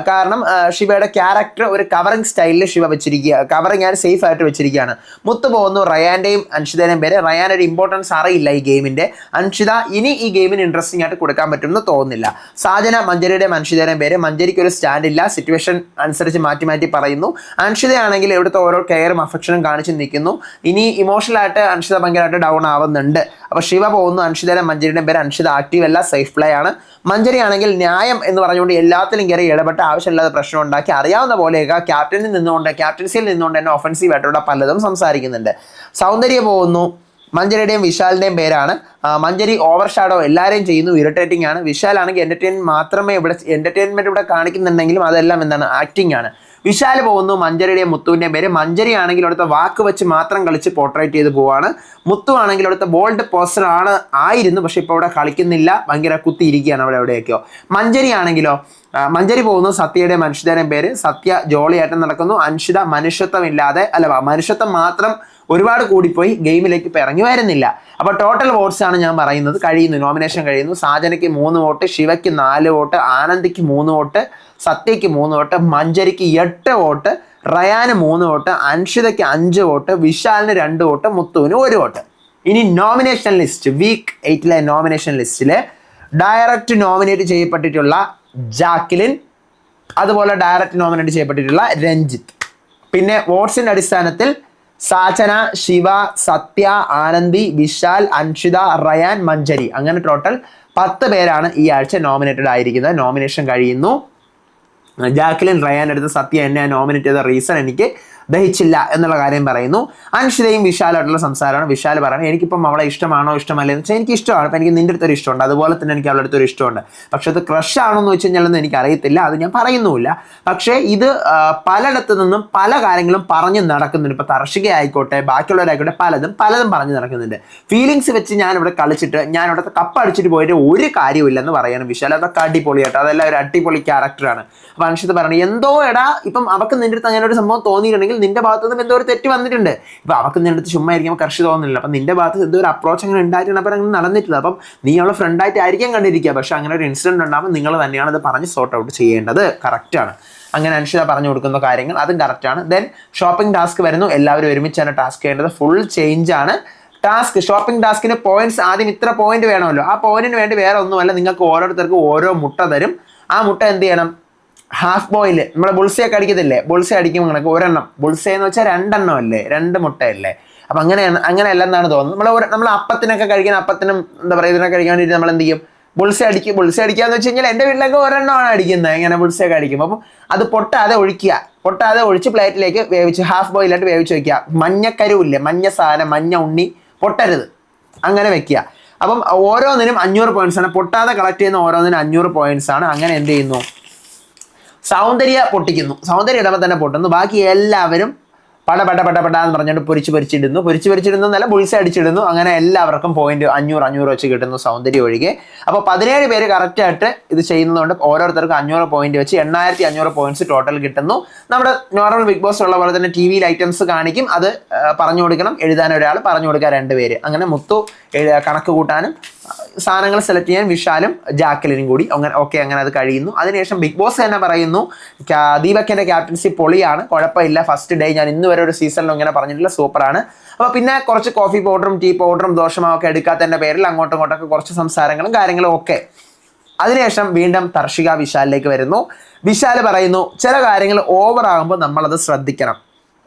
കാരണം ശിവയുടെ ക്യാരക്ടർ ഒരു കവറിങ് സ്റ്റൈലിൽ ശിവ വെച്ചിരിക്കുക, കവറിങ് ആൻഡ് സേഫ് ആയിട്ട് വെച്ചിരിക്കുകയാണ്. മുത്ത് പോകുന്നു. റയാന്റെയും അൻഷിതയുടെയും പേര്. റയാൻ ഒരു ഇമ്പോർട്ടൻസ് അറിയില്ല ഈ ഗെയിമിൻ്റെ. അൻഷിത ഇനി ഈ ഗെയിമിന് ഇൻട്രസ്റ്റിംഗ് ആയിട്ട് കൊടുക്കാൻ പറ്റുമെന്ന് തോന്നുന്നില്ല. സാജന മഞ്ജരിയുടെയും അൻഷിതയുടെയും പേര്. മഞ്ജരിക്ക് ഒരു സ്റ്റാൻഡ് ഇല്ല, സിറ്റുവേഷൻ അനുസരിച്ച് മാറ്റി മാറ്റി പറയുന്നു. അൻഷിതയാണെങ്കിൽ ഇവിടുത്തെ ഓരോ കെയറും അഫക്ഷനും കാണിച്ച് നിൽക്കുന്നു. ഇനി ഇമോഷണലായിട്ട് അൻഷിത ഭയങ്കരമായിട്ട് ഡൗൺ ആവുന്നുണ്ട്. അപ്പോൾ ശിവ പോകുന്നു. അൻഷിതയുടെയും മഞ്ജരിയുടെയും പേര്. അൻഷിത ആക്റ്റീവ് അല്ല, സേഫ് പ്ലേ ആണ്. മഞ്ജരി ആണെങ്കിൽ ന്യായം എന്ന് പറഞ്ഞുകൊണ്ട് എല്ലാത്തിലും കയറി ഇടപെട്ട് ആവശ്യമില്ലാതെ പ്രശ്നം ഉണ്ടാക്കി, അറിയാവുന്ന പോലെയൊക്കെ ക്യാപ്റ്റനിൽ നിന്നുകൊണ്ട് ക്യാപ്റ്റൻസിയിൽ നിന്നുകൊണ്ട് തന്നെ ഒഫൻസീവ് ആയിട്ടുള്ള പലതും സംസാരിക്കുന്നുണ്ട്. സൗന്ദര്യ പോകുന്നു. മഞ്ജരിയുടെയും വിശാലിൻ്റെയും പേരാണ്. മഞ്ജരി ഓവർ ഷാഡോ എല്ലാവരെയും ചെയ്യുന്നു, ഇറിറ്റേറ്റിംഗ് ആണ്. വിശാൽ ആണെങ്കിൽ എൻ്റർടൈൻമെൻറ്റ് ഇവിടെ കാണിക്കുന്നുണ്ടെങ്കിലും അതെല്ലാം എന്താണ്, ആക്ടിംഗ് ആണ്. വിശാൽ പോകുന്നു. മഞ്ജരിയുടെയും മുത്തുവിൻ്റെയും പേര്. മഞ്ജരി ആണെങ്കിൽ അവിടുത്തെ വാക്ക് വെച്ച് മാത്രം കളിച്ച് പോർട്രേറ്റ് ചെയ്ത് പോവാണ്. മുത്തു ആണെങ്കിൽ അവിടുത്തെ ബോൾഡ് പോസ്റ്റർ ആയിരുന്നു, പക്ഷെ ഇപ്പോൾ അവിടെ കളിക്കുന്നില്ല, ഭയങ്കര കുത്തിയിരിക്കുകയാണ് അവിടെ എവിടെയൊക്കെയോ. മഞ്ജരി ആണെങ്കിലോ, മഞ്ജരി പോകുന്നു. സത്യയുടെയും അൻഷിതയുടെയും പേര്. സത്യ ജോളിയായിട്ട് നടക്കുന്നു. അൻഷിത മനുഷ്യത്വം മാത്രം ഒരുപാട് കൂടിപ്പോയി, ഗെയിമിലേക്ക് ഇപ്പോൾ ഇറങ്ങി വരുന്നില്ല. അപ്പോൾ ടോട്ടൽ വോട്ട്സ് ആണ് ഞാൻ പറയുന്നത്. നോമിനേഷൻ കഴിയുന്നു. സാജനയ്ക്ക് 3 വോട്ട്, ശിവയ്ക്ക് 4 വോട്ട്, ആനന്ദിക്ക് 3 വോട്ട്, സത്യയ്ക്ക് 3 വോട്ട്, മഞ്ജരിക്ക് 8 വോട്ട്, റയാന് 3 വോട്ട്, അൻഷിതയ്ക്ക് 5 വോട്ട്, വിശാലിന് 2 വോട്ട്, മുത്തുവിന് 1 വോട്ട്. ഇനി നോമിനേഷൻ ലിസ്റ്റ്, വീക്ക് 8 നോമിനേഷൻ ലിസ്റ്റിൽ ഡയറക്റ്റ് നോമിനേറ്റ് ചെയ്യപ്പെട്ടിട്ടുള്ള ജാക്ലിൻ, അതുപോലെ ഡയറക്റ്റ് നോമിനേറ്റ് ചെയ്യപ്പെട്ടിട്ടുള്ള രഞ്ജിത്ത്. പിന്നെ വോട്ട്സിൻ്റെ അടിസ്ഥാനത്തിൽ സാചന, ശിവ, സത്യ, ആനന്ദി, വിശാൽ, അൻഷിത, റയാൻ, മഞ്ജരി, അങ്ങനെ ടോട്ടൽ 10 പേരാണ് ഈ ആഴ്ച നോമിനേറ്റഡ് ആയിരിക്കുന്നത്. നോമിനേഷൻ കഴിയുന്നു. ജാക്ലിൻ, റയാൻ എടുത്ത് സത്യ എന്നെ നോമിനേറ്റ് ചെയ്ത റീസൺ എനിക്ക് ദഹിച്ചില്ല എന്നുള്ള കാര്യം പറയുന്നു. അൻഷിതയും വിശാലായിട്ടുള്ള സംസാരമാണ്. വിശാൽ പറയുന്നത് എനിക്കിപ്പം അവളെ ഇഷ്ടമാണോ ഇഷ്ടമല്ല എന്ന് വെച്ചാൽ എനിക്ക് ഇഷ്ടമാണ്, അപ്പം എനിക്ക് നിൻ്റെ അടുത്തൊരു ഇഷ്ടമുണ്ട്, അതുപോലെ തന്നെ എനിക്ക് അവളുടെ അടുത്തൊരു ഇഷ്ടമുണ്ട്. പക്ഷെ അത് ക്രഷ് ആണോ എന്ന് വെച്ച് കഴിഞ്ഞാലൊന്നും എനിക്കറിയത്തില്ല, അത് ഞാൻ പറയുന്നുമില്ല. പക്ഷേ ഇത് പലയിടത്തു നിന്നും പല കാര്യങ്ങളും പറഞ്ഞ് നടക്കുന്നുണ്ട്. ഇപ്പോൾ തർഷിക ആയിക്കോട്ടെ, ബാക്കിയുള്ളവരായിക്കോട്ടെ, പലതും പറഞ്ഞു നടക്കുന്നുണ്ട്. ഫീലിങ്സ് വെച്ച് ഞാനിവിടെ കളിച്ചിട്ട് ഞാൻ ഇവിടുത്തെ കപ്പ് അടിച്ചിട്ട് പോയിട്ട് ഒരു കാര്യമില്ലെന്ന് പറയാനും വിശാൽ. അതൊക്കെ അടിപൊളിയായിട്ട്, അതെല്ലാം ഒരു അടിപൊളി ക്യാരക്ടറാണ്. അപ്പോൾ അൻഷിത പറഞ്ഞു എന്തോ എടാ ഇപ്പം അവർക്ക് നിൻ്റെ അടുത്ത് അങ്ങനെ ഒരു സംഭവം തോന്നിയിട്ടുണ്ടെങ്കിൽ നിന്റെ ഭാഗത്ത് നിന്നും എന്തോ ഒരു തെറ്റ് വന്നിട്ടുണ്ട്. ഇപ്പൊ അവർക്ക് നിന്റെ അടുത്ത് ചുമ്മാ ഇരിക്കുമ്പോൾ കർഷി തോന്നുന്നില്ല. അപ്പം നിന്റെ ഭാഗത്ത് എന്തോ ഒരു അപ്രോച്ച് അങ്ങനെ ഉണ്ടായിട്ടുണ്ട്, അപ്പം അങ്ങനെ നടന്നിട്ടില്ല. അപ്പം നീ അവളെ ഫ്രണ്ടായിട്ട് ആയിരിക്കാം കണ്ടിരിക്കുക, പക്ഷെ അങ്ങനെ ഒരു ഇൻസിഡന്റ് ഉണ്ടാകുമ്പോൾ നിങ്ങൾ തന്നെയാണ് അത് പറഞ്ഞ് സോർട്ട് ഔട്ട് ചെയ്യേണ്ടത്. കറക്റ്റാണ്. അങ്ങനെ അൻഷിത പറഞ്ഞു കൊടുക്കുന്ന കാര്യങ്ങൾ അതും കറക്റ്റാണ്. ദെൻ ഷോപ്പിംഗ് ടാസ്ക് വരുന്നു. എല്ലാവരും ഒരുമിച്ചാണ് ടാസ്ക് ചെയ്യേണ്ടത്. ഫുൾ ചേഞ്ച് ആണ് ടാസ്ക്. ഷോപ്പിംഗ് ടാസ്കിന് പോയിന്റ്സ് ആദ്യം ഇത്ര പോയിന്റ് വേണമല്ലോ. ആ പോയിന്റിന് വേണ്ടി വേറെ ഒന്നുമല്ല, നിങ്ങൾക്ക് ഓരോരുത്തർക്കും ഓരോ മുട്ട തരും. ആ മുട്ട എന്ത് ചെയ്യണം, ഹാഫ് ബോയിൽ, നമ്മളെ ബുൾസെ ഒക്കെ അടിക്കത്തില്ലേ, ബുൾസെ അടിക്കുമ്പോൾ കണക്ക് ഒരെണ്ണം, ബുൾസെ എന്ന് വെച്ചാൽ 2 എണ്ണം അല്ലേ, 2 മുട്ടയല്ലേ. അപ്പം അങ്ങനെയല്ല എന്നാണ് തോന്നുന്നത്. നമ്മൾ അപ്പത്തിനൊക്കെ കഴിക്കാൻ, അപ്പത്തിനും എന്താ പറയുക ഇതിനൊക്കെ കഴിക്കാൻ വേണ്ടിയിട്ട് നമ്മൾ എന്ത് ചെയ്യും, ബുൾസെ അടിക്കാന്ന് വെച്ച് കഴിഞ്ഞാൽ എൻ്റെ വീട്ടിലൊക്കെ ഒരെണ്ണമാണ് അടിക്കുന്നത്. ഇങ്ങനെ ബുൾസെ ഒക്കെ അടിക്കുമ്പോൾ അപ്പം അത് പൊട്ടാതെ ഒഴിച്ച് പ്ലേറ്റിലേക്ക് വേവിച്ച് ഹാഫ് ബോയിലായിട്ട് വേവിച്ച് വയ്ക്കുക. മഞ്ഞക്കരുവില്ലേ, മഞ്ഞ സാധനം, മഞ്ഞ ഉണ്ണി പൊട്ടരുത്, അങ്ങനെ വെക്കുക. അപ്പം ഓരോന്നിനും 500 പോയിന്റ്സ് ആണ്, പൊട്ടാതെ കളക്ട് ചെയ്യുന്ന ഓരോന്നിനും 500 പോയിന്റ്സ് ആണ്. അങ്ങനെ എന്ത് ചെയ്യുന്നു, സൗന്ദര്യ പൊട്ടിക്കുന്നു, സൗന്ദര്യം ഇടുമ്പോൾ തന്നെ പൊട്ടുന്നു. ബാക്കി എല്ലാവരും പട എന്ന് പറഞ്ഞുകൊണ്ട് പൊരിച്ചിടുന്നു എന്നല്ല, ബുൾസ അടിച്ചിടുന്നു. അങ്ങനെ എല്ലാവർക്കും പോയിന്റ് 500 വെച്ച് കിട്ടുന്നു, സൗന്ദര്യം ഒഴികെ. അപ്പോൾ 17 പേര് കറക്റ്റായിട്ട് ഇത് ചെയ്യുന്നതുകൊണ്ട് ഓരോരുത്തർക്കും 500 പോയിന്റ് വെച്ച് 8500 പോയിന്റ്സ് ടോട്ടൽ കിട്ടുന്നു. നമ്മുടെ നോർമൽ ബിഗ് ബോസ് ഉള്ള പോലെ തന്നെ ടി വിയിൽ ഐറ്റംസ് കാണിക്കും, അത് പറഞ്ഞു കൊടുക്കണം, എഴുതാൻ ഒരാൾ, പറഞ്ഞു കൊടുക്കാൻ 2 പേര്. അങ്ങനെ മുത്തു കണക്ക് കൂട്ടാനും സാധനങ്ങൾ സെലക്ട് ചെയ്യാൻ വിശാലും ജാക്കലിനും കൂടി അങ്ങനെ അത് കഴിയുന്നു. അതിനുശേഷം ബിഗ് ബോസ് തന്നെ പറയുന്നു ദീപക്കിന്റെ ക്യാപ്റ്റൻസി പൊളിയാണ്, കുഴപ്പമില്ല, ഫസ്റ്റ് ഡേ ഞാൻ ഇന്ന് വരെ ഒരു സീസണിലും ഇങ്ങനെ പറഞ്ഞിട്ടില്ല, സൂപ്പറാണ്. അപ്പോൾ പിന്നെ കുറച്ച് കോഫി പൗഡറും ടീ പൗഡറും ദോശമാവൊക്കെ എടുക്കാത്തതിന്റെ പേരിൽ അങ്ങോട്ടും ഇങ്ങോട്ടൊക്കെ കുറച്ച് സംസാരങ്ങളും കാര്യങ്ങളും ഒക്കെ. അതിനുശേഷം വീണ്ടും തർഷിക വിശാലിലേക്ക് വരുന്നു. വിശാൽ പറയുന്നു ചില കാര്യങ്ങൾ ഓവർ ആകുമ്പോൾ നമ്മളത് ശ്രദ്ധിക്കണം,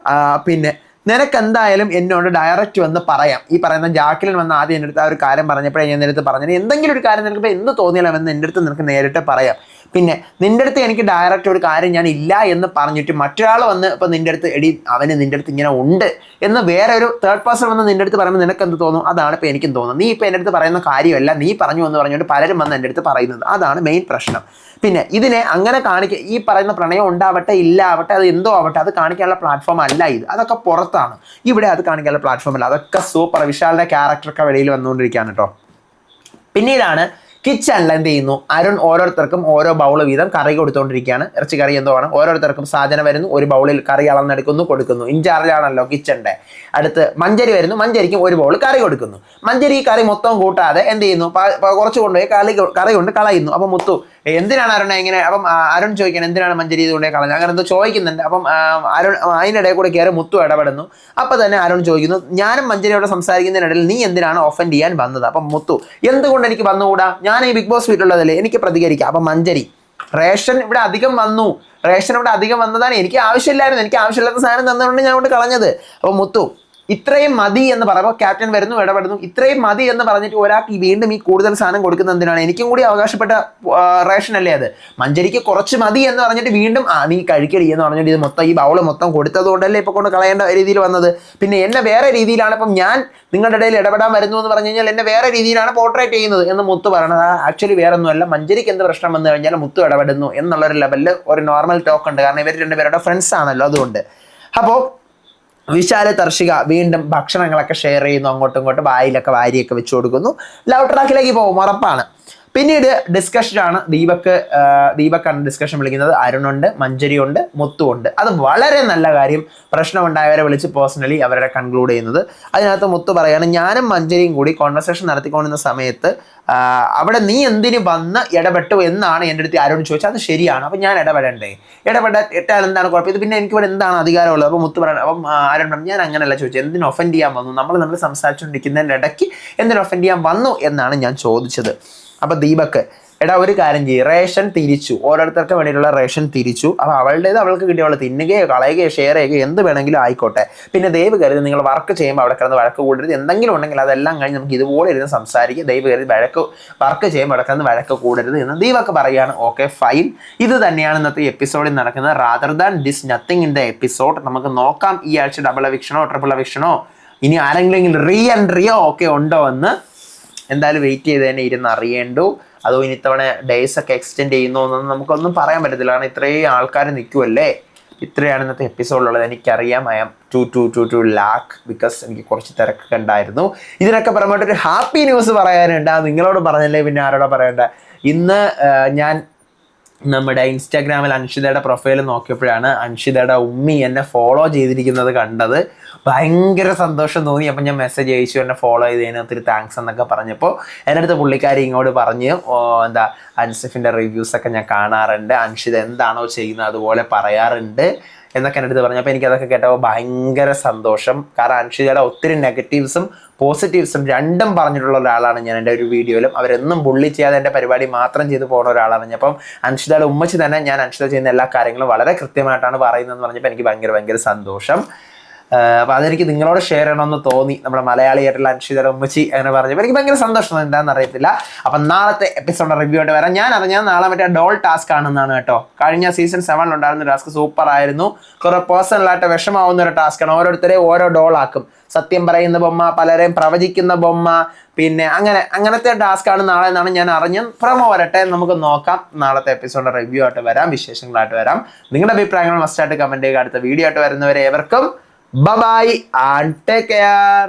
പിന്നെ നിനക്ക് എന്തായാലും എന്നോട് ഡയറക്റ്റ് വന്ന് പറയാം. ഈ പറയുന്ന ജാക്കലിൻ വന്ന് ആദ്യം എൻ്റെ അടുത്ത് ആ ഒരു കാര്യം പറഞ്ഞപ്പോഴേ ഞാൻ എൻ്റെ അടുത്ത് പറഞ്ഞത്, എന്തെങ്കിലും ഒരു കാര്യം നിനക്ക് എന്ത് തോന്നിയാലും എന്ന് എൻ്റെ അടുത്ത് നിനക്ക് നേരിട്ട് പറയാം. പിന്നെ നിൻ്റെ അടുത്ത് എനിക്ക് ഡയറക്റ്റ് ഒരു കാര്യം ഞാൻ ഇല്ല എന്ന് പറഞ്ഞിട്ട് മറ്റൊരാൾ വന്ന് ഇപ്പം നിൻ്റെ അടുത്ത് എടി അവന് നിൻ്റെ അടുത്ത് ഇങ്ങനെ ഉണ്ട് എന്ന് വേറെ ഒരു തേർഡ് പേഴ്സൺ വന്ന് നിൻ്റെ അടുത്ത് പറയുമ്പോൾ നിനക്ക് എന്ത് തോന്നും? അതാണ് ഇപ്പോൾ എനിക്കും തോന്നുന്നത്. നീ ഇപ്പോൾ എൻ്റെ അടുത്ത് പറയുന്ന കാര്യമല്ല, നീ പറഞ്ഞു എന്ന് പറഞ്ഞുകൊണ്ട് പലരും വന്ന് എൻ്റെ അടുത്ത് പറയുന്നത്, അതാണ് മെയിൻ പ്രശ്നം. പിന്നെ ഇതിനെ അങ്ങനെ ഈ പറയുന്ന പ്രണയം ഉണ്ടാവട്ടെ ഇല്ലാവട്ടെ, അത് എന്തോ ആവട്ടെ, അത് കാണിക്കാനുള്ള പ്ലാറ്റ്ഫോം അല്ല ഇത്, അതൊക്കെ പുറത്താണ്. ഇവിടെ അത് കാണിക്കാനുള്ള പ്ലാറ്റ്ഫോം അല്ല. അതൊക്കെ സൂപ്പർ. വിശാലിന്റെ ക്യാരക്ടറൊക്കെ വെളിയിൽ വന്നുകൊണ്ടിരിക്കുകയാണ് കേട്ടോ. പിന്നീടാണ് കിച്ചണിൽ എന്ത് ചെയ്യുന്നു, അരുൺ ഓരോരുത്തർക്കും ഓരോ ബൗൾ വീതം കറി കൊടുത്തുകൊണ്ടിരിക്കുകയാണ്. ഇറച്ചിക്കറി എന്തോ ആണ്. ഓരോരുത്തർക്കും സാധനം വരുന്നു, ഒരു ബൗളിൽ കറി അളന്നെടുക്കുന്നു, കൊടുക്കുന്നു. ഇൻചാർജാണല്ലോ കിച്ചണിന്റെ. അടുത്ത് മഞ്ചരി വരുന്നു, മഞ്ചരിക്കും ഒരു ബൗൾ കറി കൊടുക്കുന്നു. മഞ്ചരി ഈ കറി മൊത്തം കൂട്ടാതെ എന്ത് ചെയ്യുന്നു, കുറച്ച് കൊണ്ടുപോയി കറി കൊണ്ട് കളയുന്നു. അപ്പം മുത്തു എന്തിനാണ് അരുൺ ഇങ്ങനെ, അപ്പം അരുൺ ചോദിക്കണം എന്തിനാണ് മഞ്ചരി ഇതുകൊണ്ടേ കളഞ്ഞത്, അങ്ങനെ എന്തോ ചോദിക്കുന്നുണ്ട്. അപ്പം അരുൺ അതിനിടയിൽ കൂടെ കയറി മുത്തു ഇടപെടുന്നു. അപ്പം തന്നെ അരുൺ ചോദിക്കുന്നു ഞാനും മഞ്ചരിയോട് സംസാരിക്കുന്നതിനിടയിൽ നീ എന്തിനാണ് ഒഫൻഡ് ചെയ്യാൻ വന്നത്? അപ്പം മുത്തു എന്തുകൊണ്ട് എനിക്ക് വന്നുകൂടാ, ഞാൻ ഈ ബിഗ് ബോസ് വീട്ടിലുള്ളതല്ലേ, എനിക്ക് പ്രതികരിക്കാം. അപ്പം മഞ്ചരി റേഷൻ ഇവിടെ അധികം വന്നതാണ്, എനിക്ക് ആവശ്യമില്ലായിരുന്നു, എനിക്ക് ആവശ്യമില്ലാത്ത സാധനം തന്നുകൊണ്ട് ഞാൻ കൊണ്ട് കളഞ്ഞത്. അപ്പം മുത്തു ഇത്രയും മതി എന്ന് പറയുമ്പോൾ ക്യാപ്റ്റൻ വരുന്നു, ഇടപെടുന്നു. ഇത്രയും മതി എന്ന് പറഞ്ഞിട്ട് ഒരാൾക്ക് വീണ്ടും ഈ കൂടുതൽ സാധനം കൊടുക്കുന്ന എന്തിനാണ്? എനിക്കും കൂടി അവകാശപ്പെട്ട റേഷൻ അല്ലേ അത്. മഞ്ചരിക്ക് കുറച്ച് മതി എന്ന് പറഞ്ഞിട്ട് വീണ്ടും നീ കഴിക്കടി എന്ന് പറഞ്ഞിട്ട് ഇത് മൊത്തം ഈ ബൗള് മൊത്തം കൊടുത്തത് കൊണ്ടല്ലേ ഇപ്പൊ കൊണ്ട് കളയേണ്ട രീതിയിൽ വന്നത്. പിന്നെ എന്നെ വേറെ രീതിയിലാണ് ഇപ്പം ഞാൻ നിങ്ങളുടെ ഇടയിൽ ഇടപെടാൻ വരുന്നു എന്ന് പറഞ്ഞു കഴിഞ്ഞാൽ എന്നെ വേറെ രീതിയിലാണ് പോർട്രേറ്റ് ചെയ്യുന്നത് എന്ന് മുത്തു പറയണത്. ആക്ച്വലി വേറെ ഒന്നുമല്ല, മഞ്ചരിക്ക് എന്ത് പ്രശ്നം വന്നു കഴിഞ്ഞാൽ മുത്തു ഇടപെടുന്നു എന്നുള്ളൊരു ലെവലിൽ ഒരു നോർമൽ ടോക്ക് ഉണ്ട്. കാരണം ഇവർ രണ്ടുപേരുടെ ഫ്രണ്ട്സ് ആണല്ലോ, അതുകൊണ്ട്. അപ്പോൾ വിശാല് തർഷിക വീണ്ടും ഭക്ഷണങ്ങളൊക്കെ ഷെയർ ചെയ്യുന്നു, അങ്ങോട്ടും ഇങ്ങോട്ടും വായിലൊക്കെ വാരിയൊക്കെ വെച്ച് കൊടുക്കുന്നു. ലവ് ട്രാക്കിലേക്ക് പോകും, ഉറപ്പാണ്. പിന്നീട് ഡിസ്കഷനാണ്. ദീപക്കാണ് ഡിസ്കഷൻ വിളിക്കുന്നത്. അരുണുണ്ട്, മഞ്ചരിയുണ്ട്, മുത്തുണ്ട്. അത് വളരെ നല്ല കാര്യം. പ്രശ്നമുണ്ടായവരെ വിളിച്ച് പേഴ്സണലി അവരെ കൺക്ലൂഡ് ചെയ്യുന്നത്. അതിനകത്ത് മുത്തു പറയാണ് ഞാനും മഞ്ചരിയും കൂടി കോൺവെർസേഷൻ നടത്തിക്കൊണ്ടിരുന്ന സമയത്ത് അവിടെ നീ എന്തിന് വന്ന് ഇടപെട്ടു എന്നാണ് എൻ്റെ അടുത്ത് അരുൺ ചോദിച്ചത്. അത് ശരിയാണ്, അപ്പം ഞാൻ ഇടപെട്ടാൽ എന്താണ് കുഴപ്പം, ഇത് പിന്നെ എനിക്ക് ഇവിടെ എന്താണ് അധികാരമുള്ളത്? അപ്പോൾ മുത്തു പറയണം. അപ്പം അരുൺ പറഞ്ഞു ഞാൻ അങ്ങനെയല്ല ചോദിച്ചത്, എന്തിനു ഒഫൻഡ് ചെയ്യാൻ വന്നു, നമ്മൾ സംസാരിച്ചുകൊണ്ടിരിക്കുന്നതിൻ്റെ ഇടയ്ക്ക് എന്തിനു ഒഫൻഡ് ചെയ്യാൻ വന്നു എന്നാണ് ഞാൻ ചോദിച്ചത്. അപ്പോൾ ദീപക്ക് എടാ ഒരു കാര്യം ചെയ്യും, റേഷൻ തിരിച്ചു, ഓരോരുത്തർക്ക് വേണ്ടിയിട്ടുള്ള റേഷൻ തിരിച്ചു. അപ്പോൾ അവളുടേത് അവൾക്ക് കിട്ടിയ അവൾ തിന്നുകയോ കളയുകയോ ഷെയർ ചെയ്യുകയോ എന്ത് വേണമെങ്കിലും ആയിക്കോട്ടെ. പിന്നെ ദയവ് കരുതി നിങ്ങൾ വർക്ക് ചെയ്യുമ്പോൾ അവിടെ കിടന്ന് വഴക്ക് കൂടരുത്. എന്തെങ്കിലും ഉണ്ടെങ്കിൽ അതെല്ലാം കഴിഞ്ഞ് നമുക്ക് ഇതുപോലെ ഇരുന്ന് സംസാരിക്കുക. ദയവ് കരുതി വർക്ക് ചെയ്യുമ്പോൾ അവിടെ കിടന്ന് വഴക്ക് കൂടരുത് എന്ന് ദീപക്ക് പറയുകയാണ്. ഓക്കെ ഫൈൻ, ഇത് തന്നെയാണ് ഇന്നത്തെ എപ്പിസോഡിൽ നടക്കുന്നത്. Rather than this nothing in the episode. നമുക്ക് നോക്കാം ഈ ആഴ്ച ഡബിൾ എവിക്ഷനോ ട്രിപ്പിൾ എവിക്ഷനോ ഇനി ആരെങ്കിലും റീ എൻട്രിയോ ഒക്കെ ഉണ്ടോ എന്ന്. എന്തായാലും വെയിറ്റ് ചെയ്ത് തന്നെ ഇരുന്ന് അറിയേണ്ടു. അതോ ഇനി ഇത്തവണ ഡേയ്സ് ഒക്കെ എക്സ്റ്റെൻഡ് ചെയ്യുന്നോ എന്നൊന്നും നമുക്കൊന്നും പറയാൻ പറ്റത്തില്ല. കാരണം ഇത്രയും ആൾക്കാർ നിൽക്കുമല്ലേ. ഇത്രയാണ് ഇന്നത്തെ എപ്പിസോഡിലുള്ളത്. എനിക്കറിയാം I am too lack because എനിക്ക് കുറച്ച് തിരക്കൊക്കെ ഉണ്ടായിരുന്നു. ഇതിനൊക്കെ പറയുമ്പോൾ ഒരു ഹാപ്പി ന്യൂസ് പറയാനുണ്ട്. നിങ്ങളോട് പറഞ്ഞല്ലേ പിന്നെ ആരോടാ പറയണ്ട. ഇന്ന് ഞാൻ നമ്മുടെ ഇൻസ്റ്റാഗ്രാമിൽ അൻഷിതയുടെ പ്രൊഫൈൽ നോക്കിയപ്പോഴാണ് അൻഷിതയുടെ ഉമ്മി എന്നെ ഫോളോ ചെയ്തിരിക്കുന്നത് കണ്ടത്. ഭയങ്കര സന്തോഷം തോന്നി. അപ്പം ഞാൻ മെസ്സേജ് അയച്ചു, എന്നെ ഫോളോ ചെയ്തതിന് ഒത്തിരി താങ്ക്സ് എന്നൊക്കെ പറഞ്ഞപ്പോൾ എൻ്റെ അടുത്ത് പുള്ളിക്കാരി ഇങ്ങോട്ട് പറഞ്ഞ് അൻസിഫിൻ്റെ റിവ്യൂസൊക്കെ ഞാൻ കാണാറുണ്ട്, അൻഷിത എന്താണോ ചെയ്യുന്നത് അതുപോലെ പറയാറുണ്ട് എന്നൊക്കെ എൻ്റെ അടുത്ത് പറഞ്ഞു. അപ്പോൾ എനിക്കതൊക്കെ കേട്ടപ്പോൾ ഭയങ്കര സന്തോഷം. കാരണം അൻഷിതയുടെ ഒത്തിരി നെഗറ്റീവ്സും പോസിറ്റീവ്സും രണ്ടും പറഞ്ഞിട്ടുള്ള ഒരാളാണ് ഞാൻ എൻ്റെ ഒരു വീഡിയോയിലും. അവരെന്നും ബുള്ളി ചെയ്യാതെ എൻ്റെ പരിപാടി മാത്രം ചെയ്ത് പോകുന്ന ഒരാളാണ്. അപ്പം അൻഷിതയുടെ ഉമ്മച്ചി തന്നെ ഞാൻ അൻഷിത ചെയ്യുന്ന എല്ലാ കാര്യങ്ങളും വളരെ കൃത്യമായിട്ടാണ് പറയുന്നതെന്ന് പറഞ്ഞപ്പോൾ എനിക്ക് ഭയങ്കര സന്തോഷം. അപ്പോൾ അതെനിക്ക് നിങ്ങളോട് ഷെയർ ചെയ്യണമെന്ന് തോന്നി. നമ്മുടെ മലയാളിയായിട്ടുള്ള അൻഷിതയുടെ ഉമ്മച്ചി അങ്ങനെ പറഞ്ഞപ്പോൾ എനിക്ക് ഭയങ്കര സന്തോഷം. എന്താണെന്ന് അറിയത്തില്ല. അപ്പം നാളത്തെ എപ്പിസോഡ് റിവ്യൂ ആയിട്ട് വരാം. ഞാൻ അറിഞ്ഞാൽ നാളെ മറ്റേ ഡോൾ ടാസ്ക് ആണെന്നാണ് കേട്ടോ. കഴിഞ്ഞ സീസൺ 7 ഉണ്ടായിരുന്ന ടാസ്ക് സൂപ്പർ ആയിരുന്നു. കുറെ പേഴ്സണലായിട്ട് വിഷമാവുന്ന ഒരു ടാസ്ക്കാണ്. ഓരോരുത്തരെ ഓരോ ഡോൾ ആക്കും. സത്യം പറയുന്ന ബൊമ്മ, പലരെയും പ്രവചിക്കുന്ന ബൊമ്മ, പിന്നെ അങ്ങനത്തെ ടാസ്ക് ആണ് നാളെ എന്നാണ് ഞാൻ അറിഞ്ഞത്. പ്രമോ വരട്ടെ, നമുക്ക് നോക്കാം. നാളത്തെ എപ്പിസോഡ് റിവ്യൂ ആയിട്ട് വരാം, വിശേഷങ്ങളായിട്ട് വരാം. നിങ്ങളുടെ അഭിപ്രായങ്ങൾ മസ്റ്റായിട്ട് കമന്റ് ചെയ്യുക. അടുത്ത വീഡിയോ ആയിട്ട് വരുന്നവരെ ഏവർക്കും ബൈ ആൻഡ് ടേക്ക് കെയർ.